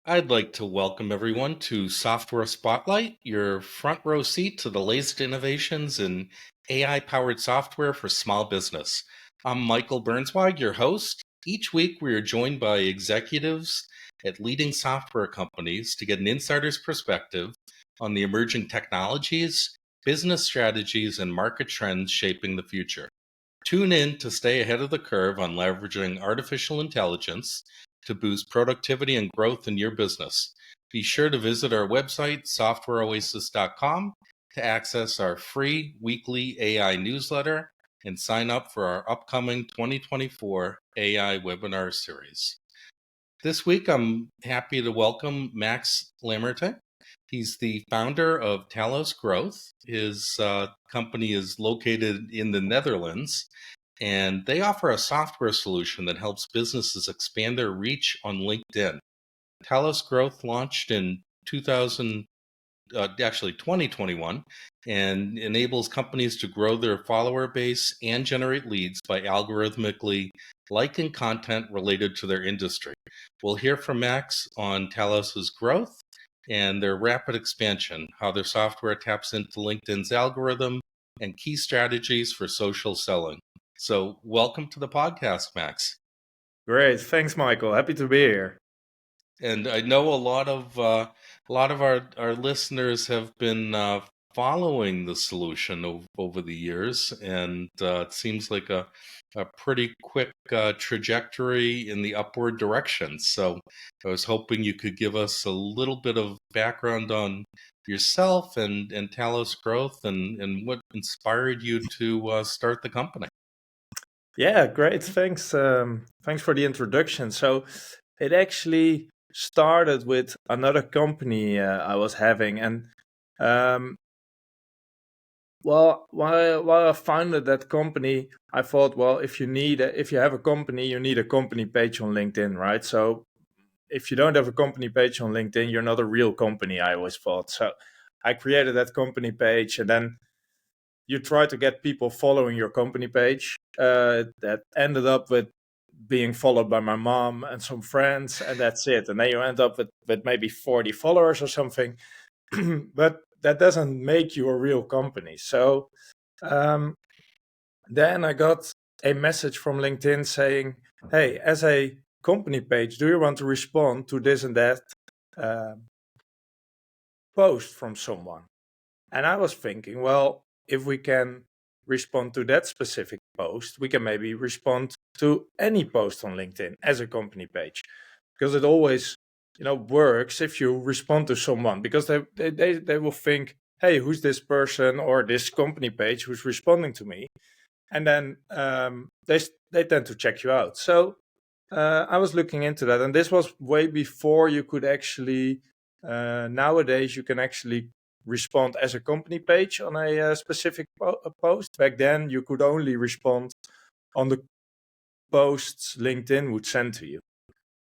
I'd like to welcome everyone to Software Spotlight, your front row seat to the latest innovations in AI powered software for small business. I'm Michael Burnswag, your host. Each week, we are joined by executives at leading software companies to get an insider's perspective on the emerging technologies, business strategies, and market trends shaping the future. Tune in to stay ahead of the curve on leveraging artificial intelligence to boost productivity and growth in your business. Be sure to visit our website, softwareoasis.com, to access our free weekly AI newsletter and sign up for our upcoming 2024 AI webinar series. This week, I'm happy to welcome Max Lamerte. He's the founder of Talos Growth. His company is located in the Netherlands, and they offer a software solution that helps businesses expand their reach on LinkedIn. Talos Growth launched in 2021 and enables companies to grow their follower base and generate leads by algorithmically liking content related to their industry. We'll hear from Max on Talos's growth and their rapid expansion, how their software taps into LinkedIn's algorithm, and key strategies for social selling. So welcome to the podcast, Max. Great, thanks, Michael. Happy to be here. And I know a lot of our listeners have been following the solution over the years, and it seems like a pretty quick trajectory in the upward direction. So I was hoping you could give us a little bit of background on yourself and Talos Growth and what inspired you to start the company. Yeah, great. Thanks. Thanks for the introduction. So it actually started with another company I was having, and while I founded that company, I thought, well, if you have a company, you need a company page on LinkedIn, right? So if you don't have a company page on LinkedIn, you're not a real company, I always thought. So I created that company page, and then you try to get people following your company page. That ended up with being followed by my mom and some friends, and that's it. And then you end up with maybe 40 followers or something. But that doesn't make you a real company. So then I got a message from LinkedIn saying, hey, as a company page, do you want to respond to this and that post from someone? And I was thinking, well, if we can respond to that specific post, we can maybe respond to any post on LinkedIn as a company page, because it always, works if you respond to someone, because they will think, hey, who's this person or this company page who's responding to me? And then they tend to check you out. So I was looking into that, and this was way before you could actually. Nowadays, you can actually respond as a company page on a specific post. Back then, you could only respond on the posts LinkedIn would send to you.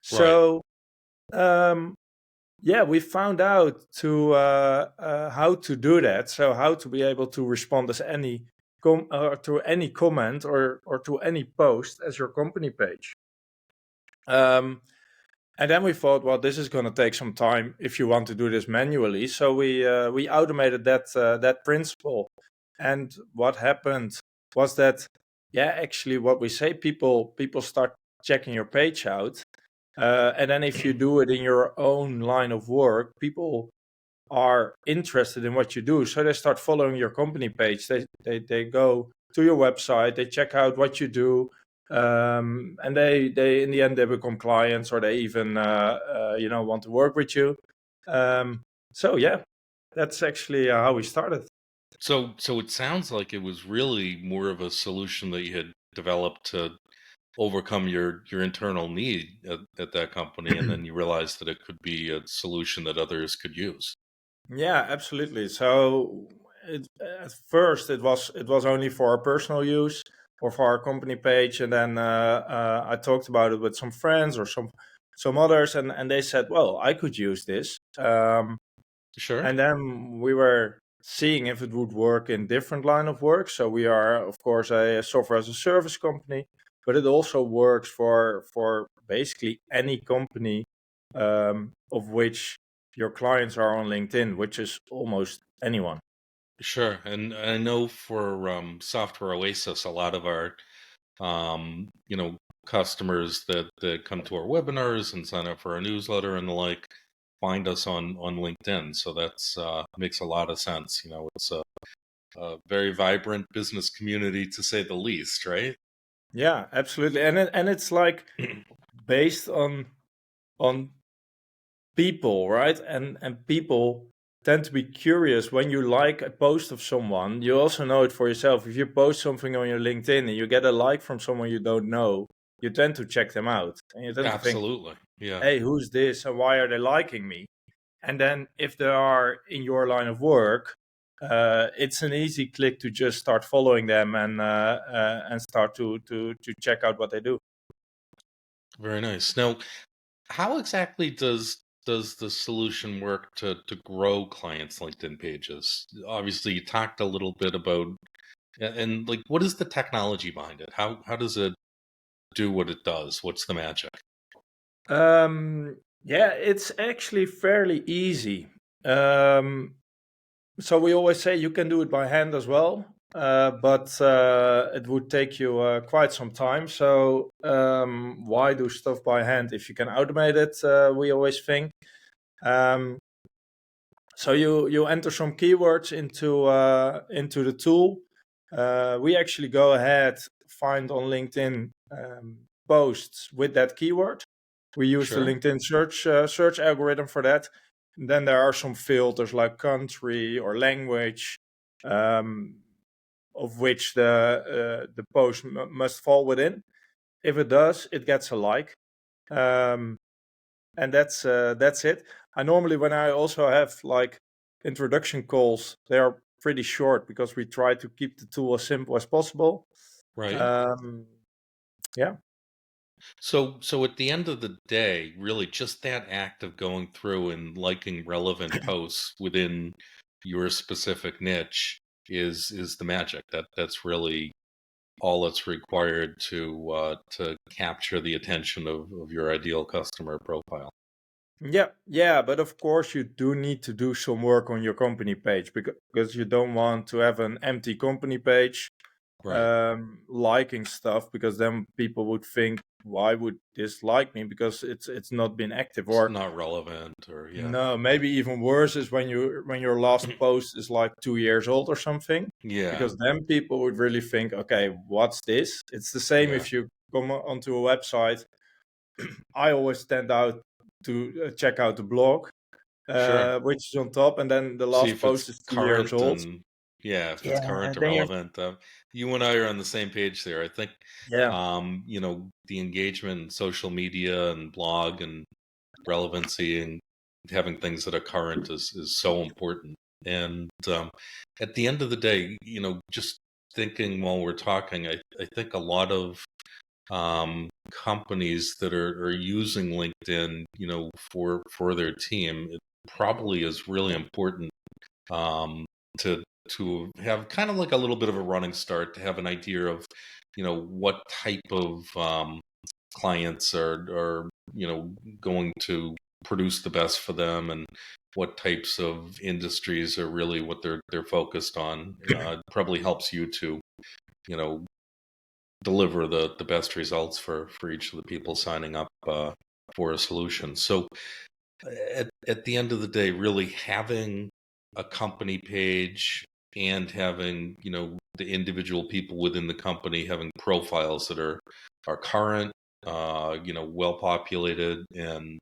So, we found out how to do that. So, how to be able to respond as to any comment or to any post as your company page. And then we thought, well, this is going to take some time if you want to do this manually. So we automated that principle. And what happened was that, actually, what we say, people start checking your page out, and then if you do it in your own line of work, people are interested in what you do, so they start following your company page. They go to your website, they check out what you do. And they in the end they become clients, or they even want to work with you. So that's actually how we started. So it sounds like it was really more of a solution that you had developed to overcome your internal need at that company, and then you realized that it could be a solution that others could use. Yeah, absolutely. So at first it was only for our personal use or for our company page, and then I talked about it with some friends or some others, and they said, well, I could use this. Sure. And then we were seeing if it would work in different line of work. So we are, of course, a software as a service company, but it also works for basically any company of which your clients are on LinkedIn, which is almost anyone. Sure. And I know for Software Oasis, a lot of our customers that come to our webinars and sign up for our newsletter and the like find us on LinkedIn. So that's makes a lot of sense. It's a very vibrant business community to say the least, right? Yeah, absolutely. And it's like based on people, right? And people tend to be curious when you like a post of someone. You also know it for yourself. If you post something on your LinkedIn and you get a like from someone you don't know, you tend to check them out and you tend to think, Absolutely. Yeah. hey, who's this and why are they liking me? And then if they are in your line of work, it's an easy click to just start following them and start to check out what they do. Very nice. Now, how exactly does the solution work to grow clients' LinkedIn pages? Obviously, you talked a little bit about and like what is the technology behind it? How does it do what it does? What's the magic? Yeah, it's actually fairly easy. So we always say you can do it by hand as well, but it would take you quite some time. So why do stuff by hand if you can automate it? We always think. Um, so you enter some keywords into the tool. We actually go ahead, find on LinkedIn posts with that keyword. We use the Sure. LinkedIn search algorithm for that. And then there are some filters like country or language, um, of which the post must fall within. If it does, it gets a like. Um, and that's it. I normally, when I also have like introduction calls, they are pretty short because we try to keep the tool as simple as possible. Right. Um, yeah. So at the end of the day, really just that act of going through and liking relevant posts within your specific niche is the magic. That's really all that's required to capture the attention of your ideal customer profile. Yeah, but of course you do need to do some work on your company page because you don't want to have an empty company page Right. liking stuff, because then people would think, why would this like me, because it's not been active. It's Or not relevant or yeah. no, maybe even worse is when your last post is like 2 years old or something, Yeah. because then people would really think, okay, what's this? It's the same Yeah. if you come onto a website. I always stand out to check out the blog, Sure. which is on top, and then the See last if post it's is 2 years current old. and yeah, if it's Yeah, current or then you're relevant. You and I are on the same page there. I think yeah. the engagement in social media and blog and relevancy and having things that are current is so important. And at the end of the day, just thinking while we're talking, I think a lot of companies that are using LinkedIn, for their team, it probably is really important um, to have kind of like a little bit of a running start, to have an idea of, what type of clients are going to produce the best for them, and what types of industries are really what they're focused on. It probably helps you to you know deliver the best results for each of the people signing up for a solution. So at the end of the day, really having a company page and having the individual people within the company having profiles that are current, well populated, and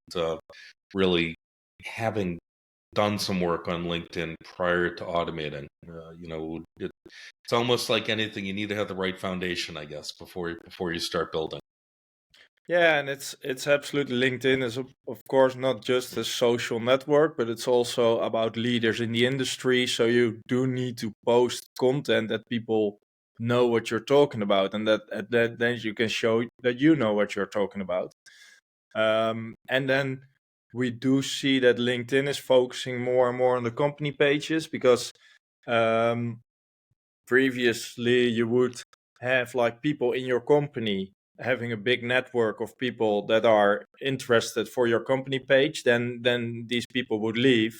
really having done some work on LinkedIn prior to automating. It's almost like anything; you need to have the right foundation, I guess, before you start building. Yeah, and it's absolutely, LinkedIn is of course not just a social network, but it's also about leaders in the industry. So you do need to post content that people know what you're talking about, and that then you can show that you know what you're talking about. And then we do see that LinkedIn is focusing more and more on the company pages, because previously you would have like people in your company having a big network of people that are interested for your company page, then these people would leave,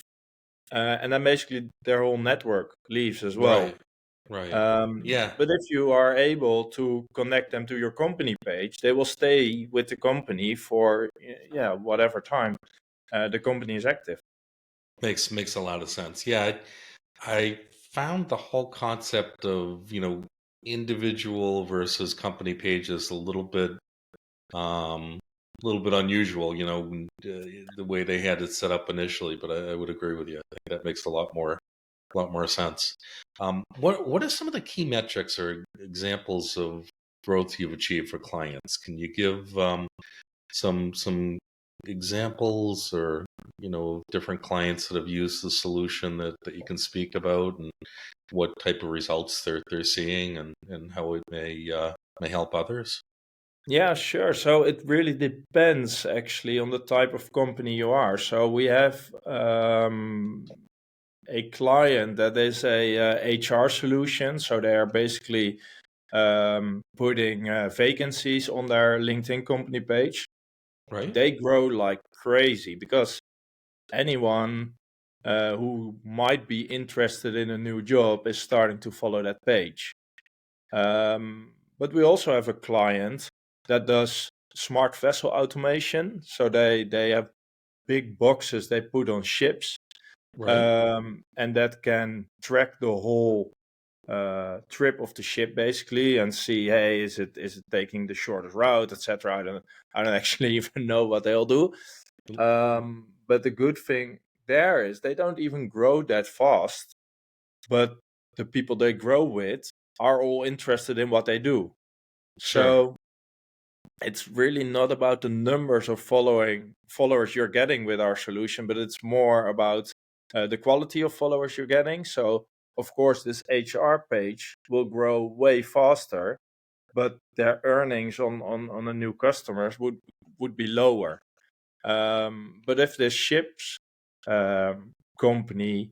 and then basically their whole network leaves as well. Right. Right. Yeah. But if you are able to connect them to your company page, they will stay with the company for whatever time the company is active. Makes a lot of sense. Yeah, I found the whole concept of, individual versus company pages a little bit unusual, the way they had it set up initially, but I would agree with you. I think that makes a lot more sense. What are some of the key metrics or examples of growth you've achieved for clients? Can you give some examples or different clients that have used the solution that you can speak about, and what type of results they're seeing, and how it may help others? Yeah, sure. So it really depends actually on the type of company you are. So we have a client that is a HR solution. So they are basically putting vacancies on their LinkedIn company page. Right. They grow like crazy because anyone who might be interested in a new job is starting to follow that page. But we also have a client that does smart vessel automation. So they have big boxes they put on ships, Right. and that can track the whole trip of the ship basically, and see, hey, is it taking the shortest route, etc. I don't actually even know what they'll do. But the good thing there is they don't even grow that fast, but the people they grow with are all interested in what they do. Sure. So it's really not about the numbers of followers you're getting with our solution, but it's more about the quality of followers you're getting. So of course, this HR page will grow way faster, but their earnings on the new customers would be lower. But if the ships company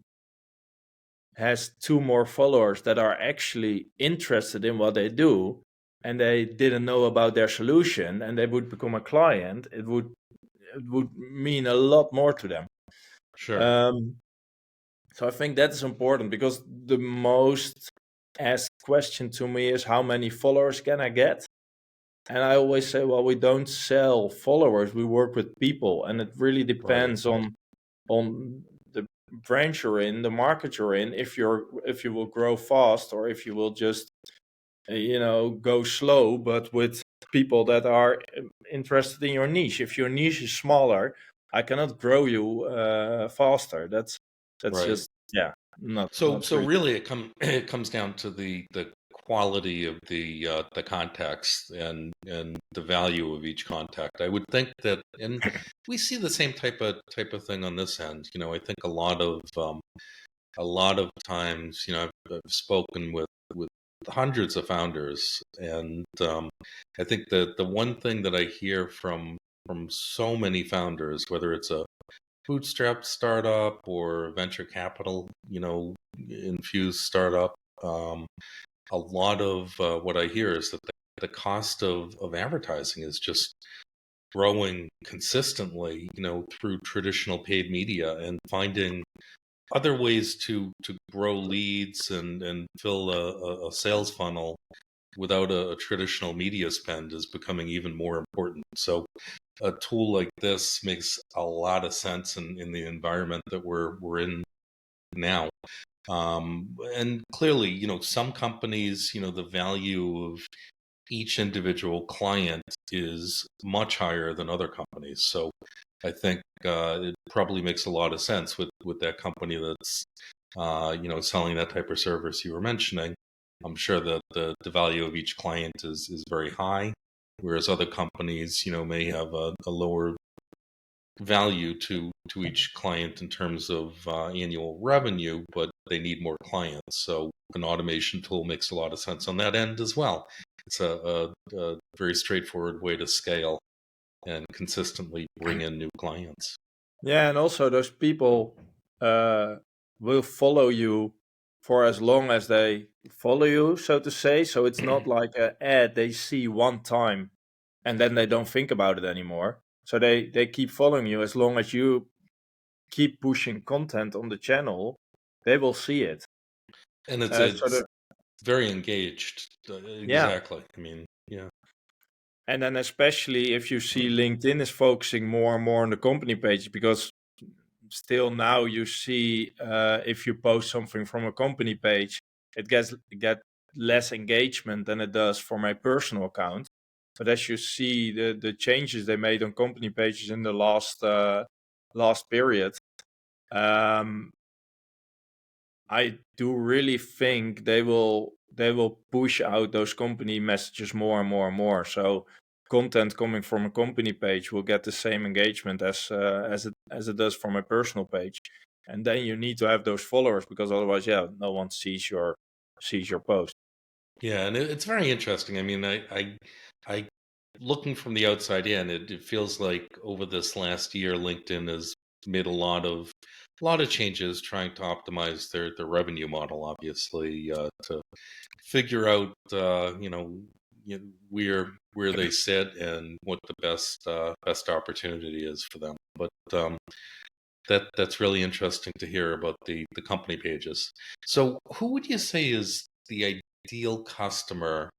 has two more followers that are actually interested in what they do, and they didn't know about their solution, and they would become a client, it would mean a lot more to them. Sure. Um, so I think that is important, because the most asked question to me is, how many followers can I get? And I always say, well, we don't sell followers, we work with people, and it really Right. depends on the branch you're in, the market you're in, if you will grow fast, or if you will just go slow, but with people that are interested in your niche. If your niche is smaller, I cannot grow you faster. That's Right. just, yeah, not So really. really, it comes down to the quality of the context, and the value of each contact. I would think that, and we see the same type of thing on this end. I think a lot of times, I've spoken with hundreds of founders, and I think that the one thing that I hear from so many founders, whether it's a bootstrap startup or venture capital, infused startup, um, a lot of what I hear is that the cost of advertising is just growing consistently, through traditional paid media, and finding other ways to grow leads and fill a sales funnel without a traditional media spend is becoming even more important. So a tool like this makes a lot of sense in the environment that we're in now. And clearly, some companies, the value of each individual client is much higher than other companies. So I think it probably makes a lot of sense with that company that's selling that type of service you were mentioning. I'm sure that the value of each client is very high, whereas other companies, may have a lower value to each client in terms of annual revenue, but they need more clients. So an automation tool makes a lot of sense on that end as well. It's a very straightforward way to scale and consistently bring in new clients. Yeah, and also those people uh, will follow you for as long as they follow you, so to say. So it's not like an ad they see one time and then they don't think about it anymore. So they keep following you as long as you keep pushing content on the channel, they will see it. And So it's very engaged. yeah, Exactly. I mean, yeah. and then especially if you see LinkedIn is focusing more and more on the company page, because still now you see if you post something from a company page, it get less engagement than it does for my personal account. But as you see the changes they made on company pages in the last period, um, I do really think they will push out those company messages more and more and more. So content coming from a company page will get the same engagement as it does from a personal page. And then you need to have those followers, because otherwise, yeah, no one sees your post. Yeah, and it's very interesting. I mean, I looking from the outside in, it feels like over this last year, LinkedIn has made a lot of changes trying to optimize their revenue model, obviously, to figure out, where they sit and what the best opportunity is for them. But that's really interesting to hear about the company pages. So, who would you say is the ideal customer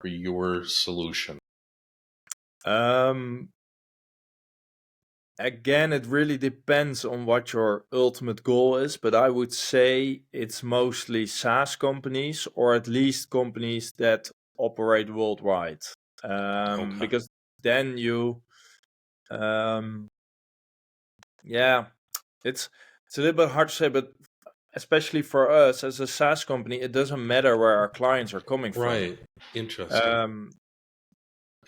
for your solution? Um, Again, it really depends on what your ultimate goal is, but I would say it's mostly SaaS companies, or at least companies that operate worldwide. Okay. Because then um, yeah, it's it's a little bit hard to say, but especially for us as a SaaS company, it doesn't matter where our clients are coming from. Right. Interesting. Um,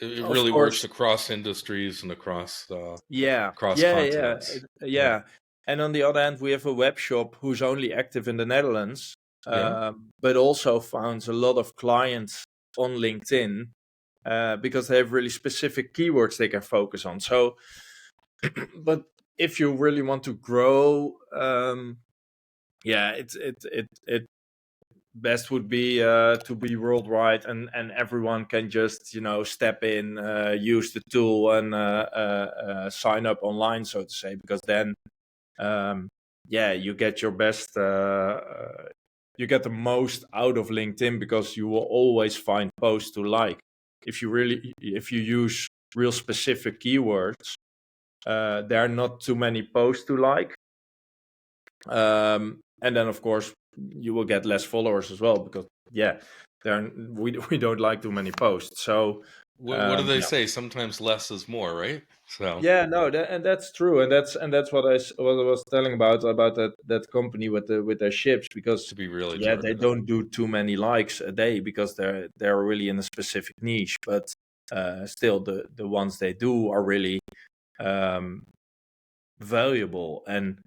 It of really works course, across industries and across yeah, across yeah, yeah, continents. Yeah. yeah. And on the other hand, we have a web shop who's only active in the Netherlands, Yeah. but also founds a lot of clients on LinkedIn, because they have really specific keywords they can focus on. So, but if you really want to grow, yeah, it best would be to be worldwide, and everyone can just step in, use the tool, and sign up online, so to say, because then yeah, you get your best you get the most out of LinkedIn, because you will always find posts to like. If you use real specific keywords, there are not too many posts to like. And then of course you will get less followers as well, because yeah, we don't like too many posts. So What do they yeah. say? Sometimes less is more, right? So, Yeah, no, and that's true, and that's what I was telling about that company with their ships, because to be really yeah, they targeted. don't do too many likes a day, because they're really in a specific niche, but still the ones they do are really um, valuable. And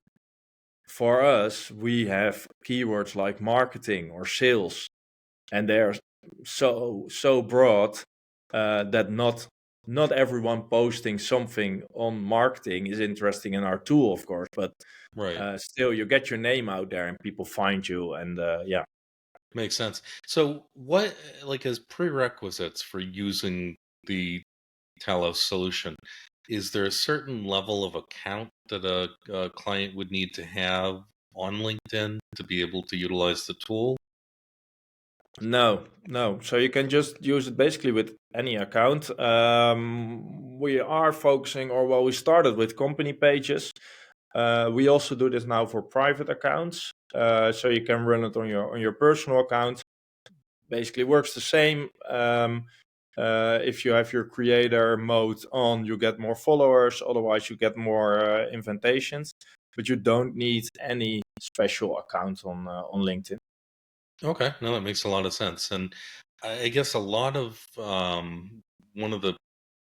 for us, we have keywords like marketing or sales, and they're so broad that not everyone posting something on marketing is interesting in our tool, of course, but Right. still you get your name out there and people find you, and yeah. Makes sense. So, what, like, as prerequisites for using the Talos solution, is there a certain level of account that a client would need to have on LinkedIn to be able to utilize the tool? No, so you can just use it basically with any account. We are focusing, or well, we started with company pages. We also do this now for private accounts, so you can run it on your personal account. Basically works the same. If you have your creator mode on, you get more followers. Otherwise, you get more invitations. But you don't need any special account on LinkedIn. Okay, no, that makes a lot of sense. And I guess one of the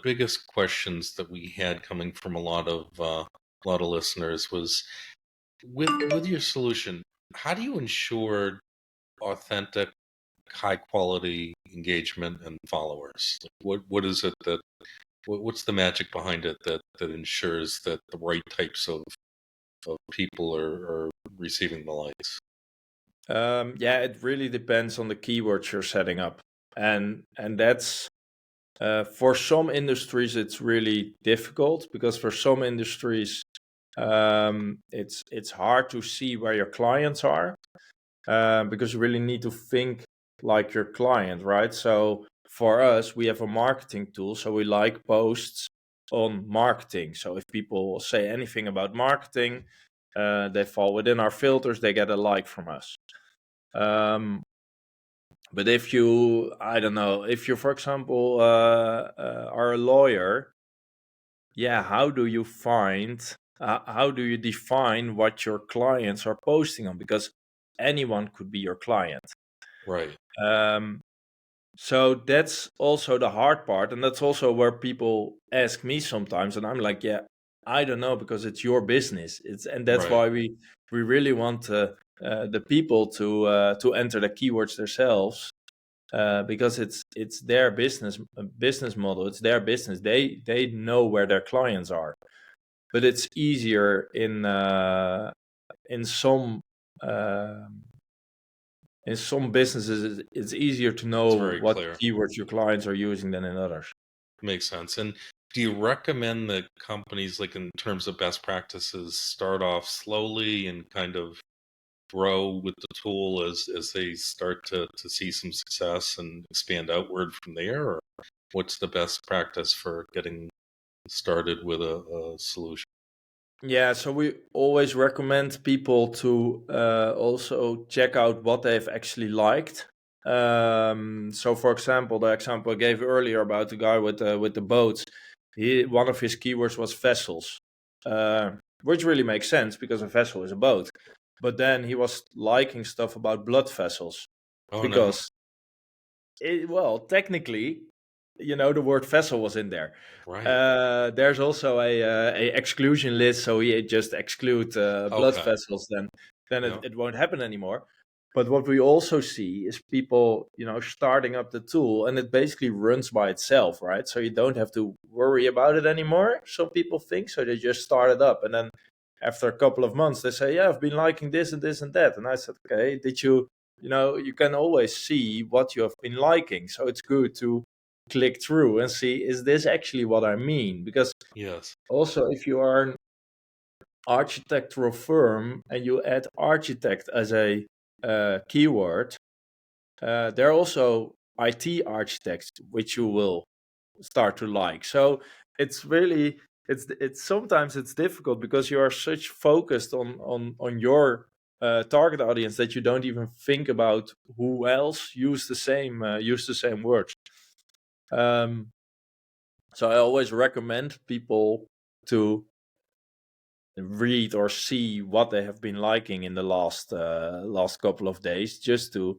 biggest questions that we had coming from a lot of listeners was with your solution, how do you ensure authentic, high quality engagement and followers? Like, what is it what's the magic behind it that ensures that the right types of people are receiving the likes? Yeah, it really depends on the keywords you're setting up, and that's For some industries, it's really difficult because for some industries, it's hard to see where your clients are, because you really need to think like your client, right? So for us, we have a marketing tool, so we like posts on marketing. So if people say anything about marketing, they fall within our filters, they get a like from us. But if you, I don't know, if you, for example, are a lawyer, yeah, how do you how do you define what your clients are posting on? Because anyone could be your client. Right. Um, so that's also the hard part, and that's also where people ask me sometimes, and I'm like, yeah, I don't know, because it's your business. And that's Right. why we really want the people to enter the keywords themselves, because it's their business model. It's their business. They know where their clients are, but it's easier in some. Uh, in some businesses, it's easier to It's know very what clear. keywords your clients are using than in others. Makes sense. And do you recommend that companies, like in terms of best practices, start off slowly and kind of grow with the tool as they start to see some success and expand outward from there? Or what's the best practice for getting started with a solution? Yeah, so we always recommend people to also check out what they've actually liked. So, for example, the example I gave earlier about the guy with the boats, one of his keywords was vessels, uh, which really makes sense because a vessel is a boat. But then he was liking stuff about blood vessels Oh no. because, well, technically, the word vessel was in there. Right. There's also a exclusion list, so we just exclude blood Okay. vessels. Then Yeah. it won't happen anymore. But what we also see is people, starting up the tool, and it basically runs by itself, right? So you don't have to worry about it anymore. Some people think so. They just start it up, and then after a couple of months, they say, "Yeah, I've been liking this and this and that." And I said, "Okay, did you?" You can always see what you have been liking, so it's good to click through and see, is this actually what I mean? Because Yes. also, if you are an architectural firm and you add architect as a keyword, there are also IT architects which you will start to like. So it's really, it's sometimes it's difficult because you are such focused on your target audience that you don't even think about who else use the same words. um, So I always recommend people to read or see what they have been liking in the last couple of days, just to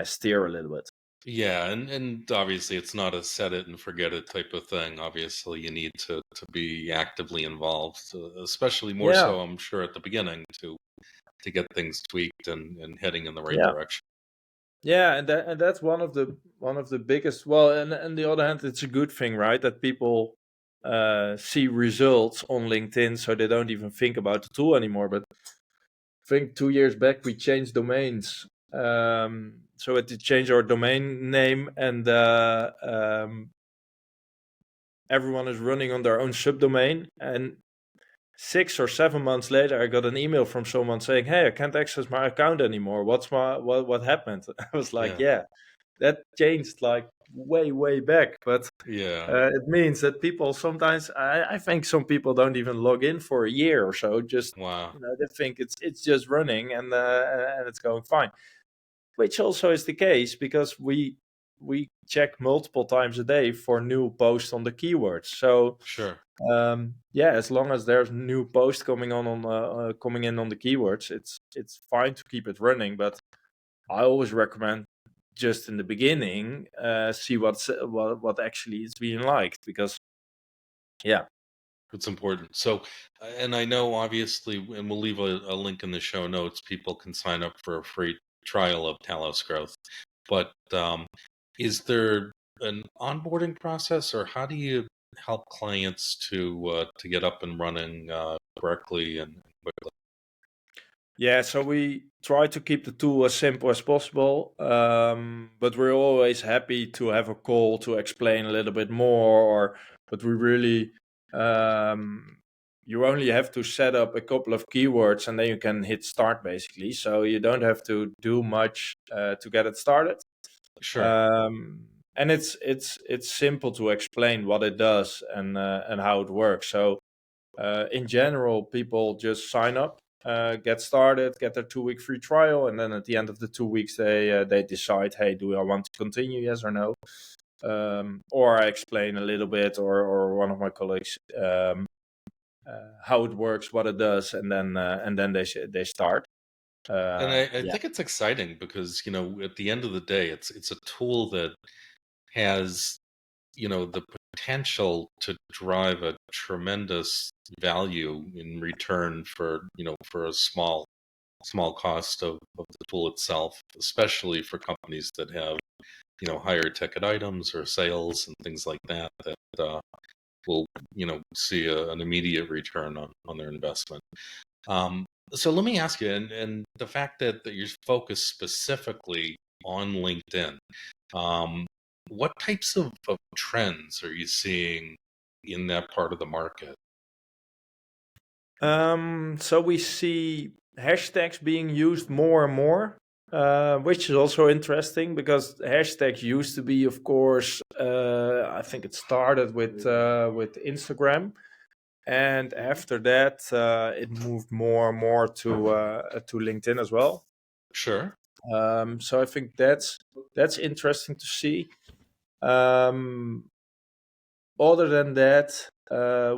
steer a little bit. Yeah, and obviously it's not a set it and forget it type of thing. Obviously, you need to be actively involved, especially more Yeah, so, I'm sure, at the beginning to get things tweaked and heading in the right yeah, direction. yeah, and that's one of the biggest. Well, and on the other hand, it's a good thing, right? That people see results on LinkedIn, so they don't even think about the tool anymore. But I think 2 years back we changed domains. So we had to change our domain name, and everyone is running on their own subdomain. And 6 or 7 months later, I got an email from someone saying, "Hey, I can't access my account anymore. What happened?" I was like, Yeah, "Yeah, that changed like way back." But yeah, it means that people sometimes, I think some people don't even log in for a year or so. Just wow, they think it's just running, and it's going fine, which also is the case because we check multiple times a day for new posts on the keywords. So sure. yeah, as long as there's new posts coming in on the keywords, it's fine to keep it running. But I always recommend just in the beginning, see what actually is being liked, because yeah, It's important. So, and I know obviously, and we'll leave a link in the show notes. People can sign up for a free trial of Talos Growth. But is there an onboarding process, or how do you help clients to get up and running correctly and quickly? Yeah, so we try to keep the tool as simple as possible, but we're always happy to have a call to explain a little bit more. But we really, you only have to set up a couple of keywords and then you can hit start basically. So you don't have to do much to get it started. Sure. And it's simple to explain what it does and how it works. So in general, people just sign up, get started, get their 2 week free trial, and then at the end of the 2 weeks, they decide, hey, do I want to continue? Yes or no? Or I explain a little bit, or one of my colleagues how it works, what it does, and then they start. And I Yeah. think it's exciting because, at the end of the day, it's a tool that has, the potential to drive a tremendous value in return for a small cost of the tool itself, especially for companies that have, higher ticket items or sales and things like that will, see an immediate return on their investment. Um, so let me ask you, and the fact that you're focused specifically on LinkedIn, um, what types of trends are you seeing in that part of the market? So we see hashtags being used more and more, which is also interesting because hashtags used to be, of course, I think it started with Instagram, and after that, it moved more and more to LinkedIn as well. Sure, So I think that's interesting to see. Um, Other than that,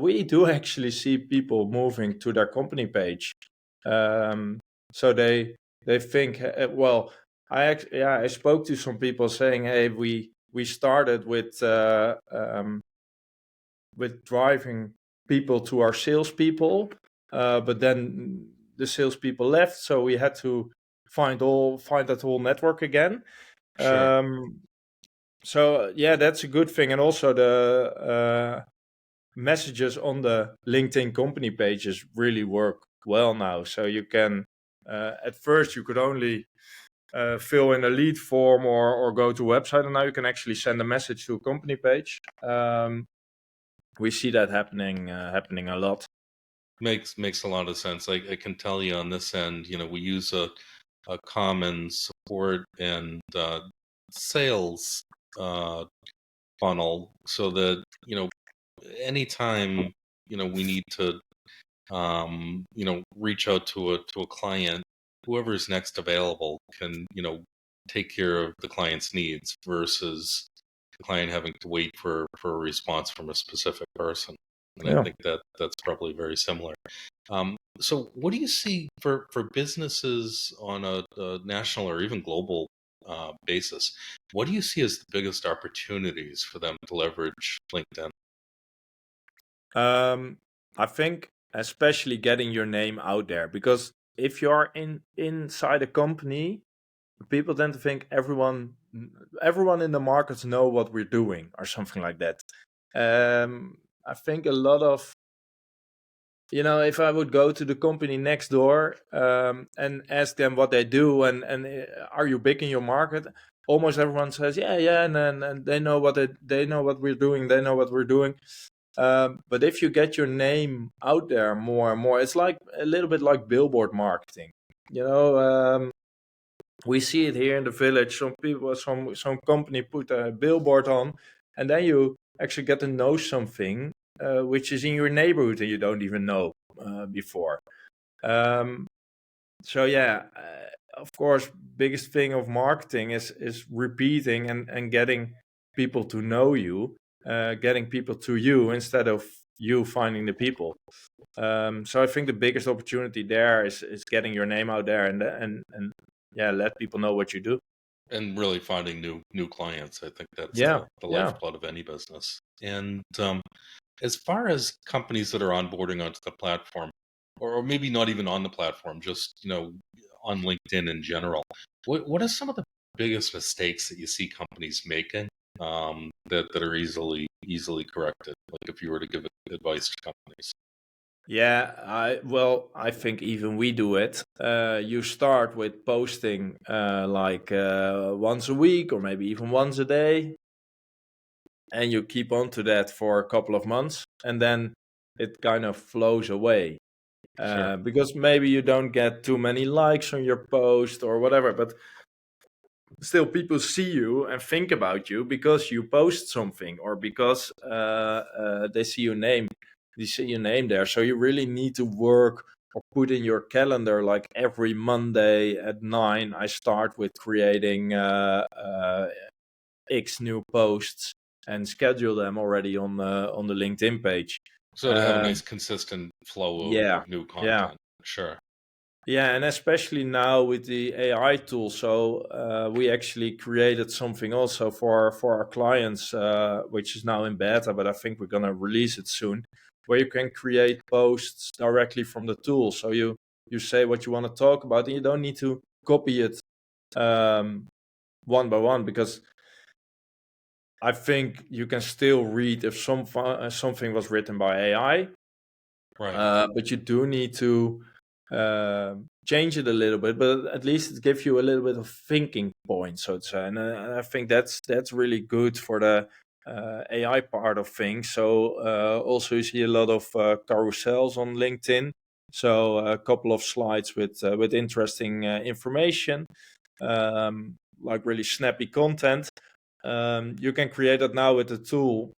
we do actually see people moving to their company page. So they think, well, I spoke to some people saying, hey, we started with driving people to our salespeople, but then the salespeople left, so we had to find that whole network again. sure. So yeah, that's a good thing, and also the messages on the LinkedIn company pages really work well now. So you can, at first, you could only fill in a lead form or go to a website, and now you can actually send a message to a company page. We see that happening a lot. Makes a lot of sense. I can tell you on this end, we use a common support and sales uh, funnel so that, anytime, we need to reach out to a client, whoever's next available can, take care of the client's needs versus the client having to wait for a response from a specific person. And I Yeah. think that that's probably very similar. So what do you see for businesses on a national or even global basis? What do you see as the biggest opportunities for them to leverage LinkedIn? I think especially getting your name out there, because if you're inside a company, people tend to think everyone in the markets know what we're doing or something like that. I think a lot of, if I would go to the company next door and ask them what they do and are you big in your market, almost everyone says yeah, and they know they know what we're doing, they know what we're doing. But if you get your name out there more and more, it's like a little bit like billboard marketing. You know, we see it here in the village. Some people, some company put a billboard on, and then you actually get to know something which is in your neighborhood and you don't even know before. Um, so yeah, of course, biggest thing of marketing is repeating and getting people to know you, getting people to you instead of you finding the people. So I think the biggest opportunity there is getting your name out there and yeah, let people know what you do. And really finding new clients. I think that's Yeah, the yeah. lifeblood of any business. And as far as companies that are onboarding onto the platform, or maybe not even on the platform, just on LinkedIn in general, what are some of the biggest mistakes that you see companies making that are easily corrected? Like if you were to give advice to companies. I think even we do it. You start with posting once a week or maybe even once a day, and you keep on to that for a couple of months, and then it kind of flows away. Sure. Because maybe you don't get too many likes on your post or whatever, but still people see you and think about you because you post something, or because they see your name there. So you really need to work or put in your calendar, like every Monday at 9 I start with creating X new posts, and schedule them already on the LinkedIn page. So to have a nice consistent flow Yeah, of new yeah. content. Sure. Yeah, and especially now with the AI tool. So we actually created something also for our clients, which is now in beta, but I think we're gonna release it soon, where you can create posts directly from the tool. So you say what you want to talk about, and you don't need to copy it um, one by one, because I think you can still read if something was written by AI, Right. but you do need to change it a little bit, but at least it gives you a little bit of thinking point, so to say. And I think that's really good for the AI part of things. So also you see a lot of carousels on LinkedIn. So a couple of slides with interesting information, like really snappy content. You can create it now with the tool,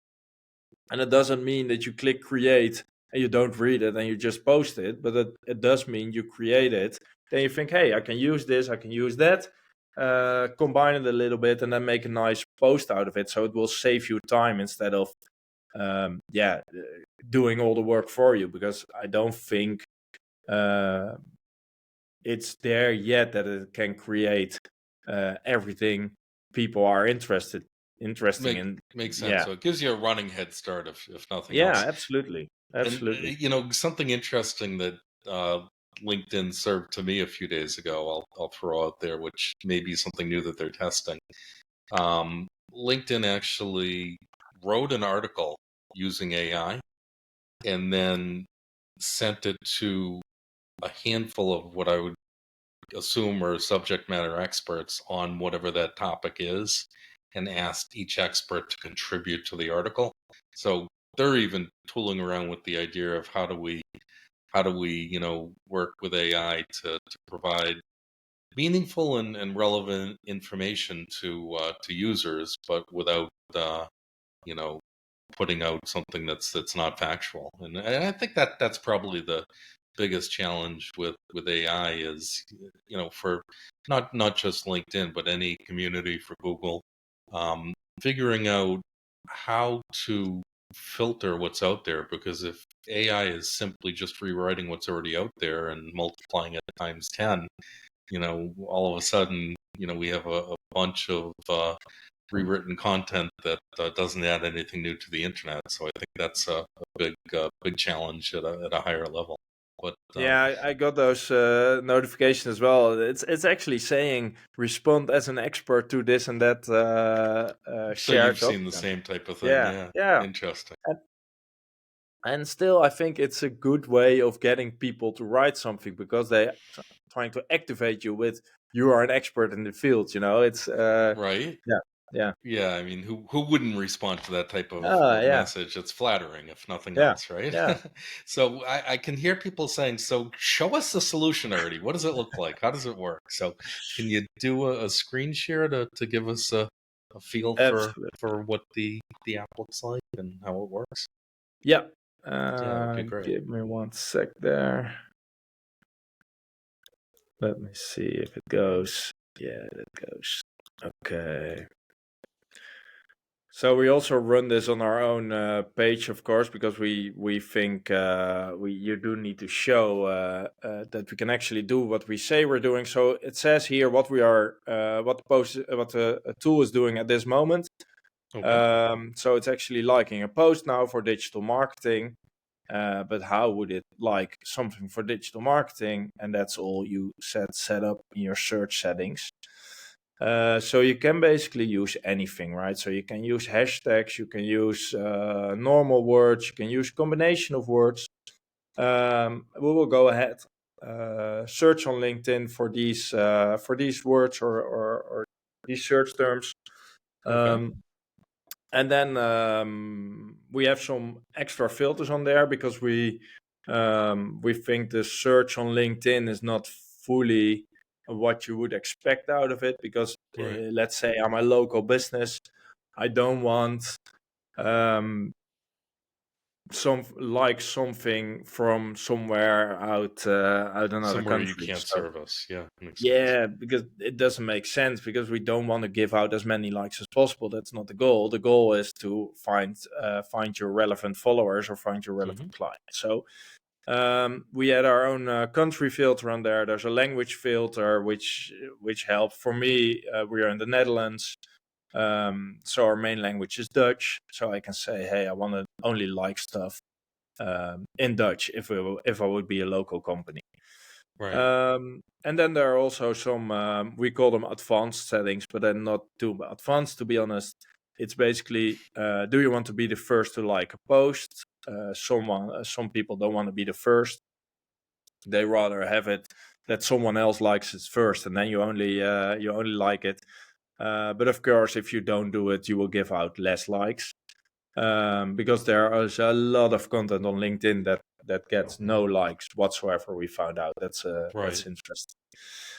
and it doesn't mean that you click create and you don't read it and you just post it, but it does mean you create it. Then you think, hey, I can use this, I can use that, combine it a little bit, and then make a nice post out of it. So it will save you time instead of, doing all the work for you, because I don't think uh, it's there yet that it can create everything people are interesting Make in. Makes sense. Yeah, So it gives you a running head start if nothing yeah, else. absolutely, And absolutely. something interesting that uh, LinkedIn served to me a few days ago, I'll throw out there, which may be something new that they're testing. LinkedIn actually wrote an article using AI and then sent it to a handful of what I would assume are subject matter experts on whatever that topic is, and asked each expert to contribute to the article. So they're even tooling around with the idea of how do we work with AI to provide meaningful and relevant information to users, but without you know putting out something that's not factual. And I think that's probably the biggest challenge with AI is, for not just LinkedIn, but any community for Google, figuring out how to filter what's out there. Because if AI is simply just rewriting what's already out there and multiplying it times 10, all of a sudden, we have a bunch of rewritten content that doesn't add anything new to the internet. So I think that's a big challenge at a higher level. But Yeah, I got those notifications as well. It's actually saying respond as an expert to this and that so you've shared seen the document. same type of thing, Yeah, yeah? yeah. Interesting. And, and still, I think it's a good way of getting people to write something, because trying to activate you with, you are an expert in the field. It's Right? yeah, yeah. Yeah, I mean, who wouldn't respond to that type of Yeah, message? It's flattering, if nothing yeah, else, right? yeah. So I can hear people saying, "So show us the solution already. What does it look like? How does it work?" So can you do a screen share to give us a feel Absolutely. for what the app looks like and how it works? Yeah. Yeah, that would be great. Give me one sec there. Let me see if it goes. Yeah, it goes. Okay. So we also run this on our own page, of course, because we think you do need to show that we can actually do what we say we're doing. So it says here what we are, what the tool is doing at this moment. Okay. So it's actually liking a post now for digital marketing. But how would it like something for digital marketing? And that's all you set up in your search settings. So you can basically use anything, right? So you can use hashtags, you can use normal words, you can use combination of words. we will go ahead, search on LinkedIn for these words or these search terms. Okay. And then we have some extra filters on there because we think the search on LinkedIn is not fully what you would expect out of it. Because Right. let's say I'm a local business, I don't want something from somewhere out another Somewhere you country. can't So service. Yeah, makes sense. yeah, because it doesn't make sense, because we don't want to give out as many likes as possible. That's not the goal. The goal is to find your relevant followers or find your Hmm. relevant clients. So we had our own country filter on there. There's a language filter which helped. For me, we are in the Netherlands, so our main language is Dutch. So I can say, hey, I want to only like stuff in Dutch if I would be a local company. Right. And then there are also some, we call them advanced settings, but they're not too advanced, to be honest. It's basically, do you want to be the first to like a post? Some people don't want to be the first. They rather have it that someone else likes it first, and then you only like it. But of course, if you don't do it, you will give out less likes. Because there is a lot of content on LinkedIn that gets no likes whatsoever. We found out Right. that's interesting.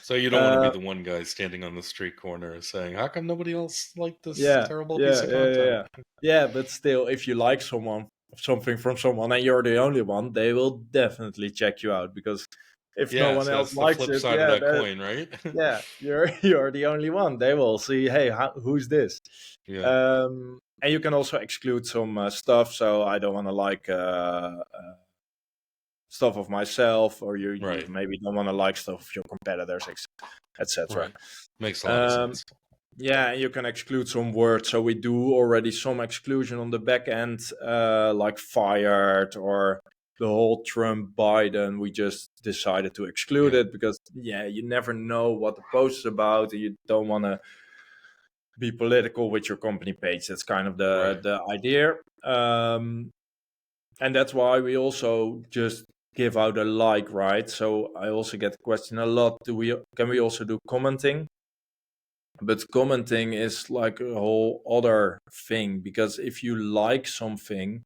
So you don't want to be Uh, the one guy standing on the street corner saying, "How come nobody else liked this yeah, terrible piece yeah, of yeah, yeah, content?" yeah. Yeah, but still, if you like something from someone, and you're the only one, they will definitely check you out, because if no Yeah, one so else that's the likes flip it, side of yeah, that coin, right? you're the only one. They will see, hey, who's this? Yeah. And you can also exclude some stuff. So I don't want to like stuff of myself, or you Right. maybe don't want to like stuff of your competitors, etc. Right. Makes a lot of Um, sense. yeah, and you can exclude some words. So we do already some exclusion on the back end, like fired or the whole Trump Biden. We just decided to exclude Yeah. it because, yeah, you never know what the post is about, and you don't want to be political with your company page. That's kind of Right. the idea. And that's why we also just give out a like, right? So I also get the question a lot: can we also do commenting? But commenting is like a whole other thing, because if you like something,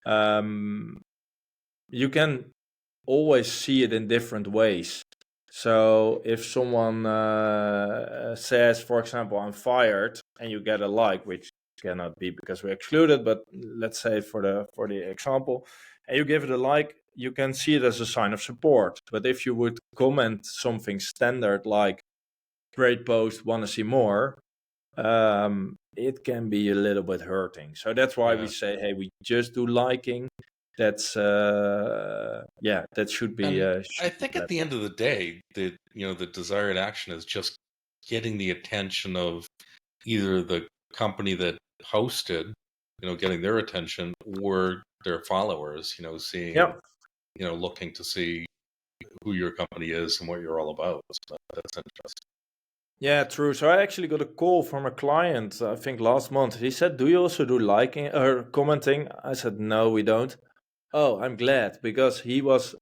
um, you can always see it in different ways. So if someone says, for example, I'm fired, and you get a like, which cannot be because we excluded, but let's say for the example, and you give it a like, you can see it as a sign of support. But if you would comment something standard like great post, want to see more, it can be a little bit hurting. So that's why we Yeah. say, hey, we just do liking. That's yeah, that should be And I should be think at let. the end of the day, the desired action is just getting the attention of either the company that hosted, getting their attention, or their followers, seeing, Yeah. looking to see who your company is and what you're all about. So that's interesting. Yeah, true. So I actually got a call from a client, I think last month. He said, "Do you also do liking or commenting?" I said, "No, we don't." Oh, I'm glad, because he was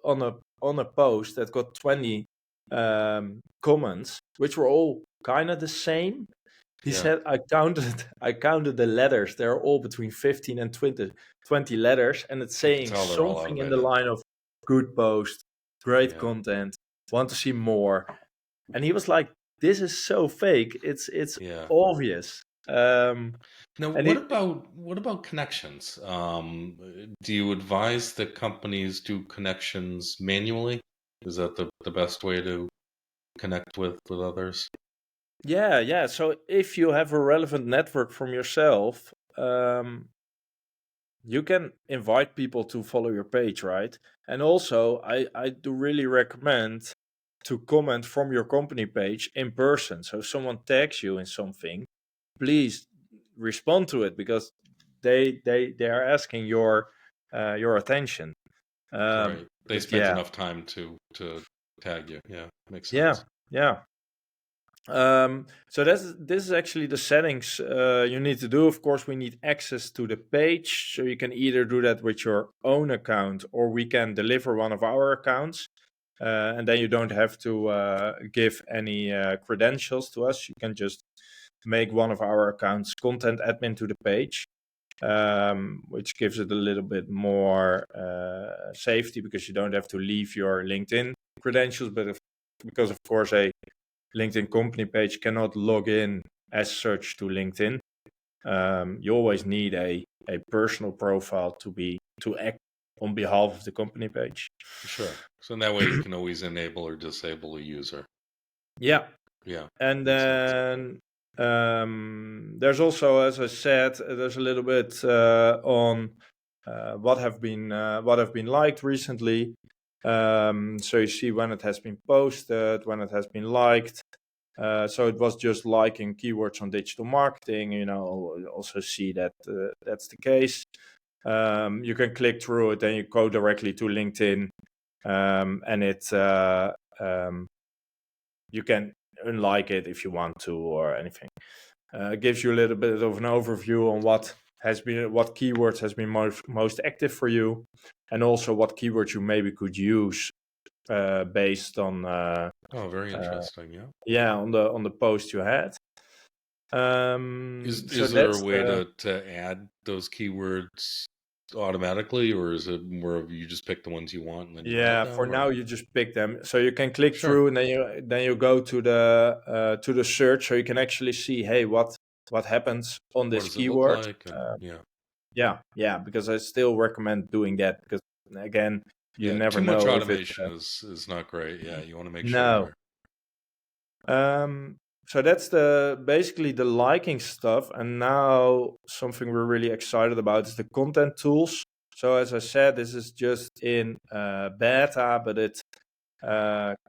on a post that got 20 comments, which were all kind of the same. He Yeah. said, I counted the letters. They're all between 15 and 20 letters, and it's You can saying tell they're all something in the outdated. line of good post, great Yeah. content, want to see more. And he was like, "This is so fake. It's Yeah. obvious." Now, And what about connections? Do you advise that companies do connections manually? Is that the best way to connect with others? yeah, yeah. So if you have a relevant network from yourself, you can invite people to follow your page, right? And also, I do really recommend to comment from your company page in person. So if someone tags you in something, please respond to it, because they are asking your attention. Right. They But spent yeah, enough time to tag you. Yeah, makes yeah, sense. yeah. So this is actually the settings you need to do. Of course, we need access to the page, so you can either do that with your own account, or we can deliver one of our accounts, and then you don't have to give any credentials to us. You can just make one of our accounts content admin to the page, which gives it a little bit more safety, because you don't have to leave your LinkedIn credentials, because of course a LinkedIn company page cannot log in as such to LinkedIn. You always need a personal profile to act on behalf of the company page. Sure. So in that way you can always enable or disable a user. Yeah. Yeah. And Makes sense. then there's also, as I said, there's a little bit on what have been liked recently. So you see when it has been posted, when it has been liked. So it was just liking keywords on digital marketing. You also see that that's the case. You can click through it, and you go directly to LinkedIn, and you can unlike it if you want to, or anything. It gives you a little bit of an overview on what keywords has been most active for you, and also what keywords you maybe could use based on Oh, very interesting. yeah, on the post you had. So Is there a that's way to add those keywords automatically, or is it more of you just pick the ones you want and then you add yeah. For them? Or now, you just pick them, so you can click sure, through, and then you go to the search, so you can actually see, hey, what happens on what this does it look keyword. like? And Yeah, because I still recommend doing that, because again, you yeah, never too much know if it. automation is not great. Yeah, you want to make No. sure. So that's basically the liking stuff, and now something we're really excited about is the content tools. So as I said, this is just in beta, but it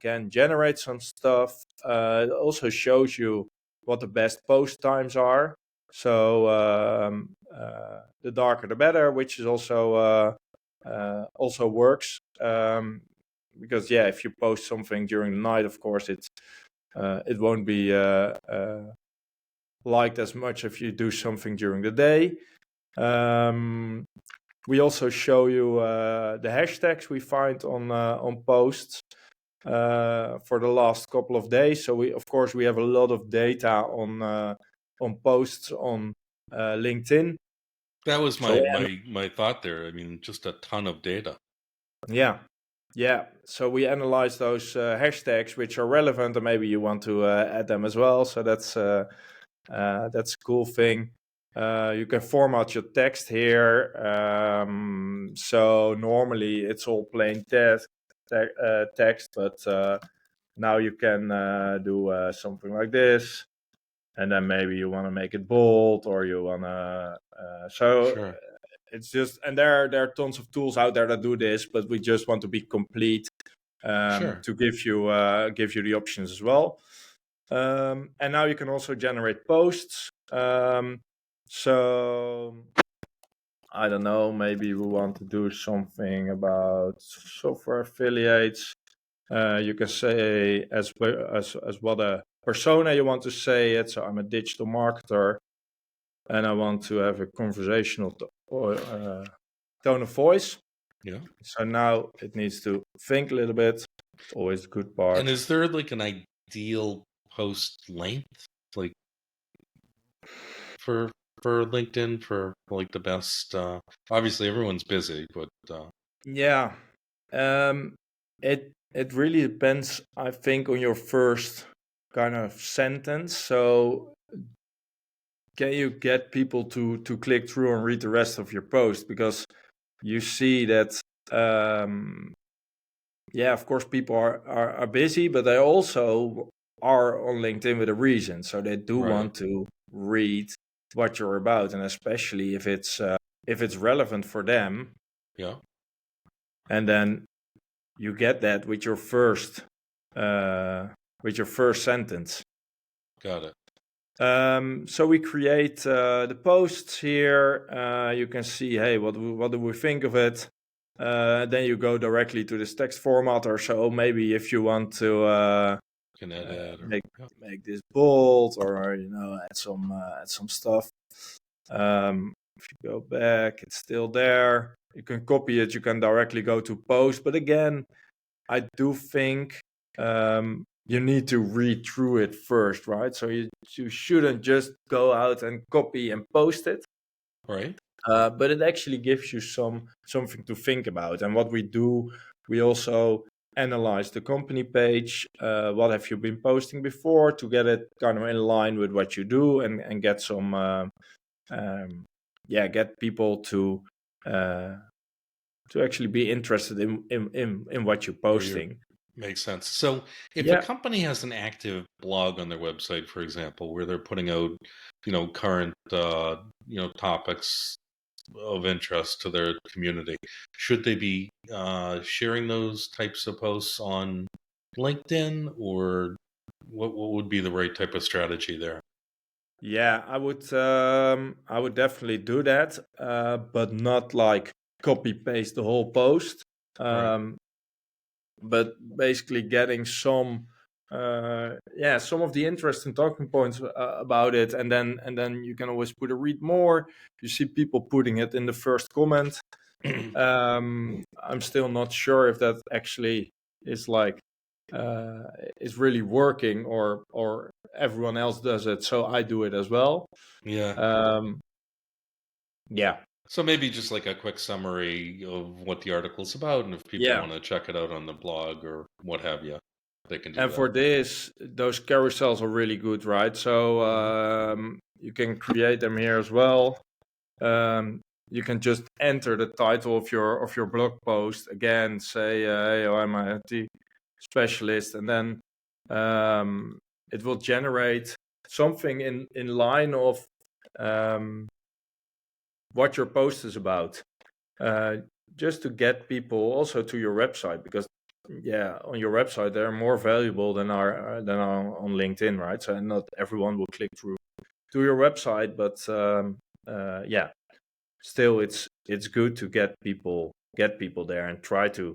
can generate some stuff. It also shows you what the best post times are. So the darker the better, which is also works. Because yeah, if you post something during the night, of course it won't be liked as much if you do something during the day. We also show you the hashtags we find on posts for the last couple of days. So we have a lot of data on posts on LinkedIn. That was So my thought there. I mean, just a ton of data. yeah. So we analyze those hashtags which are relevant, and maybe you want to add them as well. So that's a cool thing. You can format your text here. So normally it's all plain text, but now you can do something like this, and then maybe you want to make it bold, or you want to. So Sure, it's just, and there are tons of tools out there that do this, but we just want to be complete sure. to give you the options as well. And now you can also generate posts. So I don't know, maybe we want to do something about software affiliates. You can say as what a persona you want to say it. So I'm a digital marketer, and I want to have a conversational tone of voice. Yeah. So now it needs to think a little bit. It's always a good part. And is there like an ideal post length, like for LinkedIn, for like the best? Obviously, everyone's busy, but Yeah, it really depends, I think, on your first kind of sentence. So can you get people to click through and read the rest of your post? Because you see that, yeah, of course, people are busy, but they also are on LinkedIn with a reason. So they do right. want to read what you're about, and especially if it's relevant for them. Yeah. And then you get that with your first sentence. Got it. So we create the posts here. You can see, hey, what do we think of it? Then you go directly to this text formatter. So maybe if you want to can edit or make this bold, or add some stuff. If you go back, it's still there. You can copy it. You can directly go to post. But again, I do think you need to read through it first, right? So you shouldn't just go out and copy and post it. right. But it actually gives you something to think about. And what we do, we also analyze the company page. What have you been posting before, to get it kind of in line with what you do, and get some get people to actually be interested in what you're posting. Makes sense. So if a company has an active blog on their website, for example, where they're putting out, current, topics of interest to their community, should they be sharing those types of posts on LinkedIn, or what would be the right type of strategy there? Yeah, I would definitely do that, but not like copy paste the whole post. Right. But basically getting some some of the interesting talking points about it, and then you can always put a read more. You see people putting it in the first comment. I'm still not sure if that actually is like is really working, or everyone else does it, so I do it as well. Yeah. Yeah. So maybe just like a quick summary of what the article's about, and if people Yeah. want to check it out on the blog or what have you, they can do And that. for this, those carousels are really good, right? So you can create them here as well. You can just enter the title of your blog post. Again, say, "Hey, I'm a IT specialist," and then it will generate something in line of what your post is about, just to get people also to your website, because on your website they're more valuable than on LinkedIn, right? So not everyone will click through to your website, but still it's good to get people there, and try to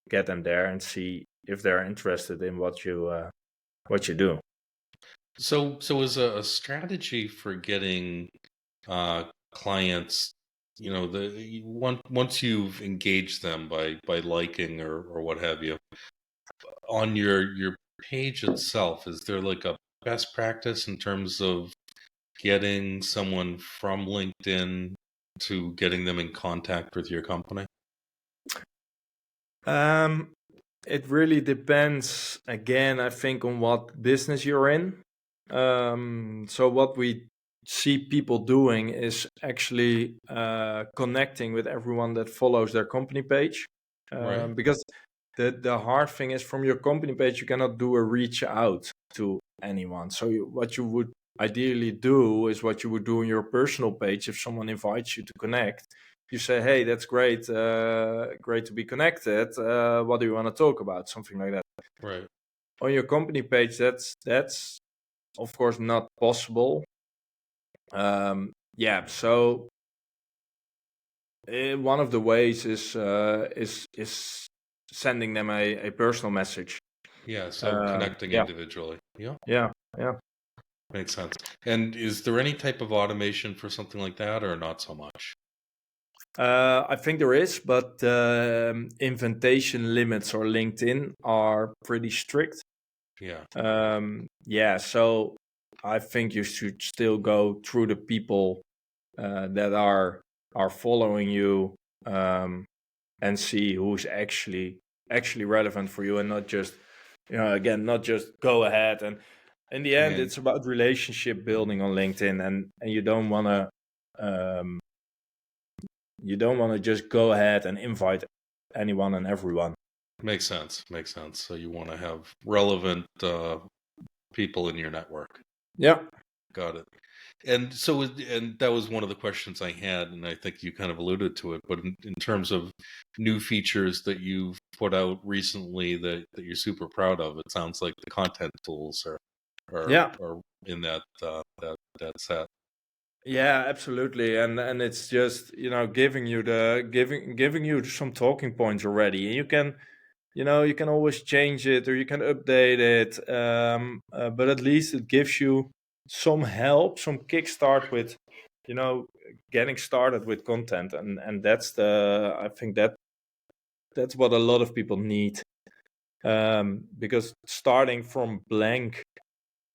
get them there and see if they're interested in what you do. So is a strategy for getting clients, once you've engaged them by liking or what have you, on your page itself, is there like a best practice in terms of getting someone from LinkedIn to getting them in contact with your company? It really depends, again, I think, on what business you're in. So what we see people doing is actually connecting with everyone that follows their company page. Right. Because the hard thing is, from your company page, you cannot do a reach out to anyone. So what you would ideally do is what you would do on your personal page. If someone invites you to connect, you say, "Hey, that's great, great to be connected. What do you want to talk about?" Something like that. Right. On your company page, that's of course not possible. So one of the ways is sending them a personal message. Yeah. So connecting Yeah, individually. Yeah. yeah, yeah. Makes sense. And is there any type of automation for something like that, or not so much? I think there is, but invitation limits or LinkedIn are pretty strict. Yeah. So I think you should still go through the people that are following you, and see who's actually relevant for you, and not just not just go ahead. And in the end, And it's about relationship building on LinkedIn, and um, you don't want to just go ahead and invite anyone and everyone. makes sense. Makes sense. So you want to have relevant people in your network. Yeah. Got it. And so, and that was one of the questions I had, and I think you kind of alluded to it. But in terms of new features that you've put out recently that you're super proud of, it sounds like the content tools are Yeah. are in that set. Yeah, absolutely. And it's just, giving you some talking points already. And you can always change it or you can update it, but at least it gives you some help, some kickstart with, getting started with content, and I think that's what a lot of people need, because starting from blank,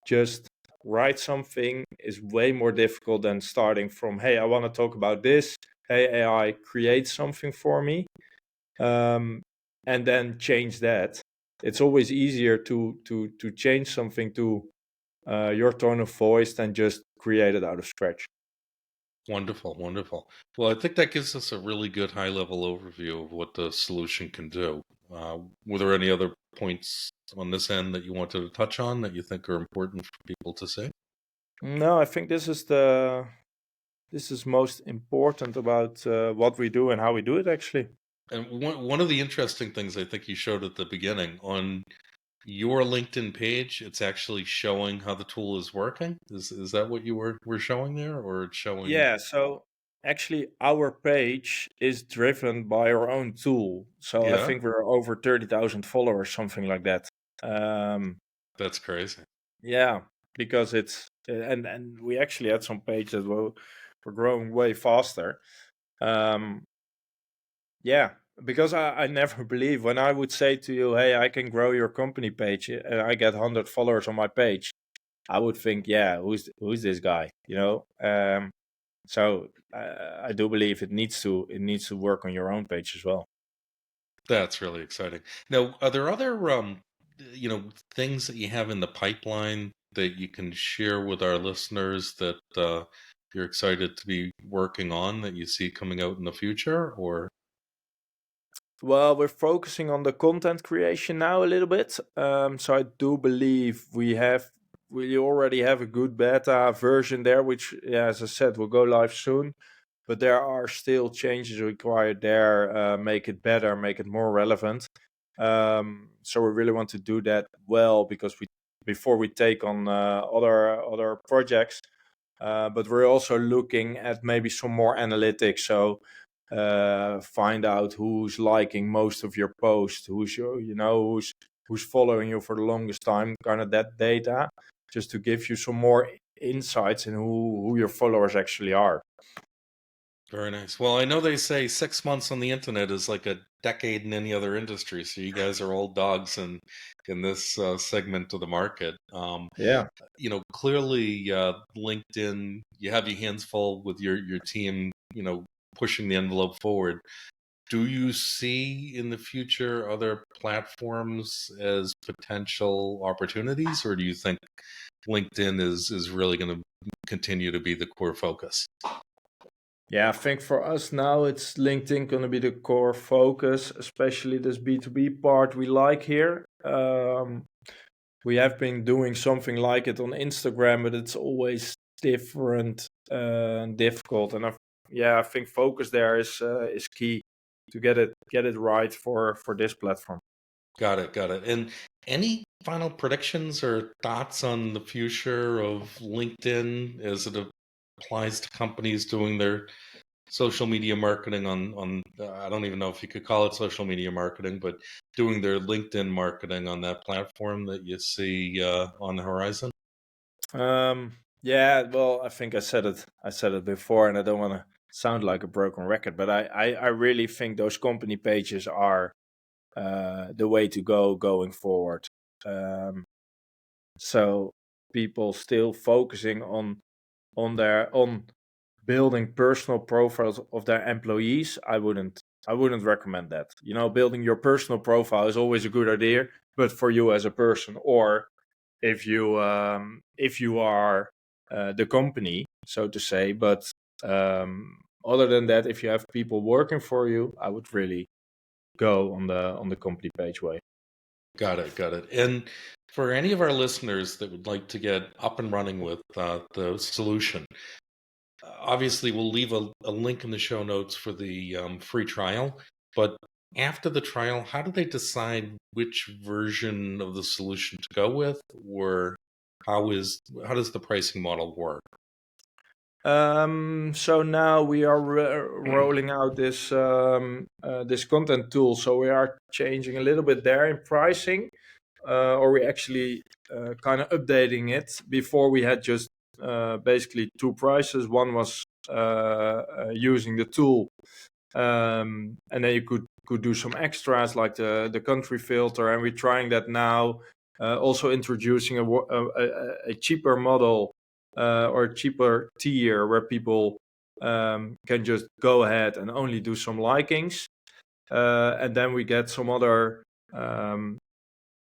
just write something, is way more difficult than starting from, hey, I want to talk about this, hey, AI, create something for me, and then change that. It's always easier to change something to your tone of voice than just create it out of scratch. Wonderful, wonderful. Well, I think that gives us a really good high-level overview of what the solution can do. Were there any other points on this end that you wanted to touch on that you think are important for people to see? No, I think this is most important about what we do and how we do it, actually. And one of the interesting things I think you showed at the beginning on your LinkedIn page, it's actually showing how the tool is working. Is that what you were showing there, or it's showing? Yeah, so actually our page is driven by our own tool. So I Yeah, think we're over 30,000 followers, something like that. Um, that's crazy. yeah, because and we actually had some pages that were growing way faster. Um, yeah, because I never believe when I would say to you, hey, I can grow your company page and I get 100 followers on my page, I would think, yeah, who's this guy? So I do believe it needs to work on your own page as well. That's really exciting. Now, are there other things that you have in the pipeline that you can share with our listeners that you're excited to be working on that you see coming out in the future, or? Well, we're focusing on the content creation now a little bit. So I do believe we already have a good beta version there, which, yeah, as I said, will go live soon. But there are still changes required there, make it better, make it more relevant. So we really want to do that well because before we take on other projects. But we're also looking at maybe some more analytics. So find out who's liking most of your post, who's following you for the longest time, kind of that data, just to give you some more insights in who your followers actually are. Very nice. Well, I know they say 6 months on the internet is like a decade in any other industry, so you guys are old dogs in this segment of the market. Yeah. Clearly, LinkedIn, you have your hands full with your team, pushing the envelope forward. Do you see in the future other platforms as potential opportunities, or do you think LinkedIn is really going to continue to be the core focus? Yeah, I think for us now, it's LinkedIn going to be the core focus, especially this B2B part we like here. We have been doing something like it on Instagram, but it's always different and difficult. And I think focus there is key to get it right for this platform. Got it, got it. And any final predictions or thoughts on the future of LinkedIn as it applies to companies doing their social media marketing on I don't even know if you could call it social media marketing, but doing their LinkedIn marketing on that platform that you see on the horizon? Yeah, well, I think I said it. I said it before, and I don't want to sound like a broken record, but I really think those company pages are the way to go going forward. Um, so people still focusing on building personal profiles of their employees, I wouldn't recommend that. Building your personal profile is always a good idea, but for you as a person, or if you are the company, so to say. But other than that, if you have people working for you, I would really go on the company page way. Got it, got it. And for any of our listeners that would like to get up and running with the solution, obviously we'll leave a link in the show notes for the free trial. But after the trial, how do they decide which version of the solution to go with, or how does the pricing model work? So now we are rolling out this content tool. So we are changing a little bit there in pricing, or we actually kind of updating it. Before we had just basically two prices. One was using the tool, and then you could do some extras like the country filter, and we're trying that now. Also introducing a cheaper model or a cheaper tier where people can just go ahead and only do some likings, and then we get um,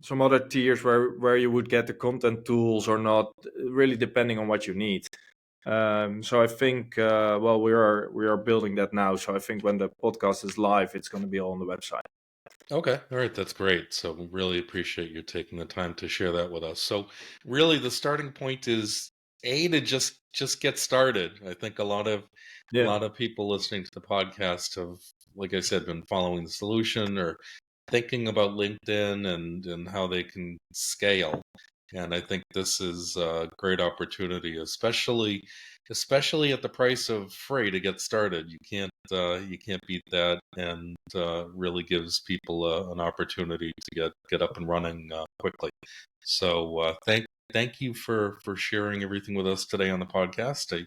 some other tiers where you would get the content tools or not, really depending on what you need. So I think well, we are building that now. So I think when the podcast is live, it's going to be all on the website. Okay, all right, that's great. So really appreciate you taking the time to share that with us. So really the starting point is to just get started. I think a Yeah. lot of people listening to the podcast have, like I said, been following the solution or thinking about LinkedIn and how they can scale. And I think this is a great opportunity, especially at the price of freight to get started. You can't beat that, and really gives people an opportunity to get up and running quickly. So thank you for sharing everything with us today on the podcast. I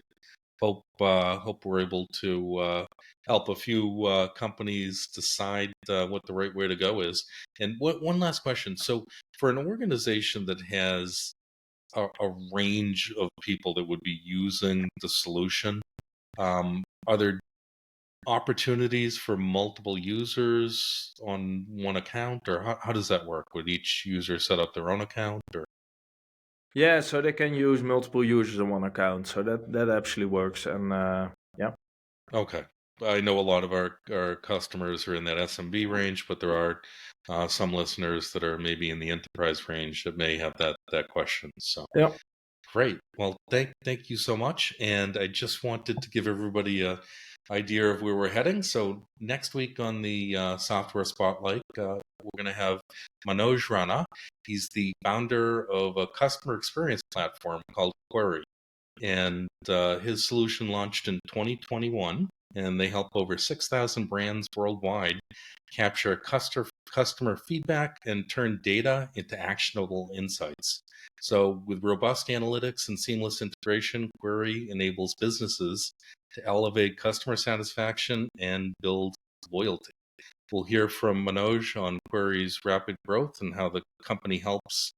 hope we're able to help a few companies decide what the right way to go is. And one last question. So, for an organization that has a range of people that would be using the solution, are there opportunities for multiple users on one account, or how does that work? Would each user set up their own account, or? Yeah, so they can use multiple users on one account. So that actually works. And yeah. Okay. I know a lot of our customers are in that SMB range, but there are some listeners that are maybe in the enterprise range that may have that question. So Yeah. great. Well, thank you so much. And I just wanted to give everybody a idea of where we're heading. So next week on the Software Spotlight, we're going to have Manoj Rana. He's the founder of a customer experience platform called Query, and his solution launched in 2021, and they help over 6,000 brands worldwide capture customer feedback and turn data into actionable insights. So with robust analytics and seamless integration, Query enables businesses to elevate customer satisfaction and build loyalty. We'll hear from Manoj on Query's rapid growth and how the company helps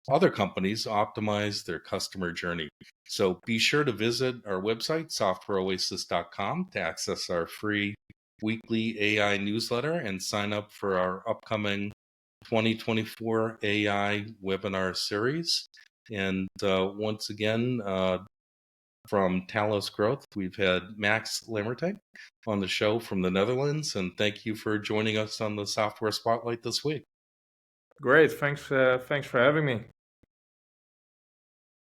other companies optimize their customer journey. So be sure to visit our website, softwareoasis.com, to access our free weekly AI newsletter and sign up for our upcoming 2024 AI webinar series. And once again, from Talos Growth, we've had Max Lammerteg on the show from the Netherlands. And thank you for joining us on the Software Spotlight this week. Great. Thanks for having me.